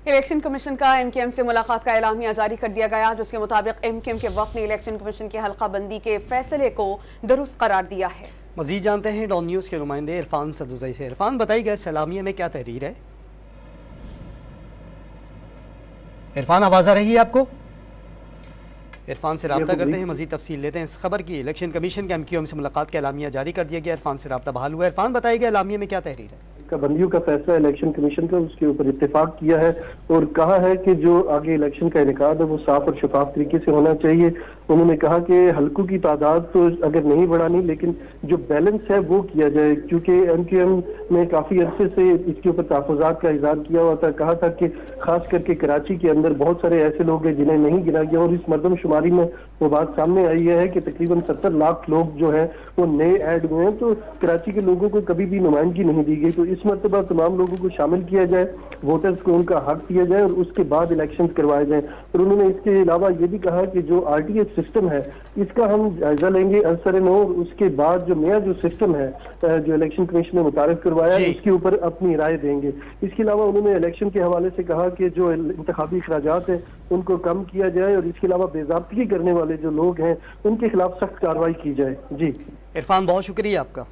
Election commission का MQM से मुलाकात का एलामिया जारी कर दिया गया, जिसके मुताबिक एमकेएम के वक्त ने इलेक्शन कमीशन की हल्का बंदी के फैसले को दुरुस्त करार दिया है। मजीद जानते हैं डॉन न्यूज़ के नुमाइंदे इरफान सदुजई से। इरफान, बताई गए सलामिया में क्या तहरीर है? इरफान, आवाज़ आ रही है आपको? इरफान से रब्ता करते हैं, मजीद तफसील लेते हैं इस खबर की। इलेक्शन कमीशन के एमकेएम से मुलाकात का एलामिया जारी कर दिया गया। इरफान से रब्ता बहाल हुआ। इरफान, बताइए एलामिया में क्या तहरीर है? का बंदियों का फैसला इलेक्शन कमीशन का, उसके ऊपर इत्तेफाक किया है और कहा है कि जो आगे इलेक्शन का इनेकाद है वो साफ और शफाफ तरीके से होना चाहिए। उन्होंने कहा कि हल्कों की तादाद तो अगर नहीं बढ़ानी, लेकिन जो बैलेंस है वो किया जाए, क्योंकि एमकेएम ने काफी अरसे से इसके ऊपर तहफ़्फ़ुज़ात का इज़हार किया हुआ था। कहा था कि खास करके कराची के अंदर बहुत सारे ऐसे लोग हैं जिन्हें नहीं गिना गया, और इस मरदमशुमारी में वो बात सामने आई है कि तकरीबन 70 लाख लोग जो है वो नए ऐड हुए हैं, तो कराची के लोगों को कभी भी नुमाइंदगी नहीं दी गई। तो इस मरतबा तमाम लोगों को शामिल किया जाए, वोटर्स को उनका हक दिया जाए और उसके बाद इलेक्शन करवाए जाए। और उन्होंने इसके अलावा ये भी कहा कि जो आरटीएस सिस्टम है इसका हम जायजा लेंगे असर नो, और उसके बाद जो नया जो सिस्टम है जो इलेक्शन कमीशन ने मुतारिफ करवाया उसके ऊपर अपनी राय देंगे। इसके अलावा उन्होंने इलेक्शन के हवाले से कहा कि जो इंतखाबी अखराजात है उनको कम किया जाए, और इसके अलावा बेज़ाब्तगी करने वाले जो लोग हैं उनके खिलाफ सख्त कार्रवाई की जाए। जी इरफान, बहुत शुक्रिया आपका।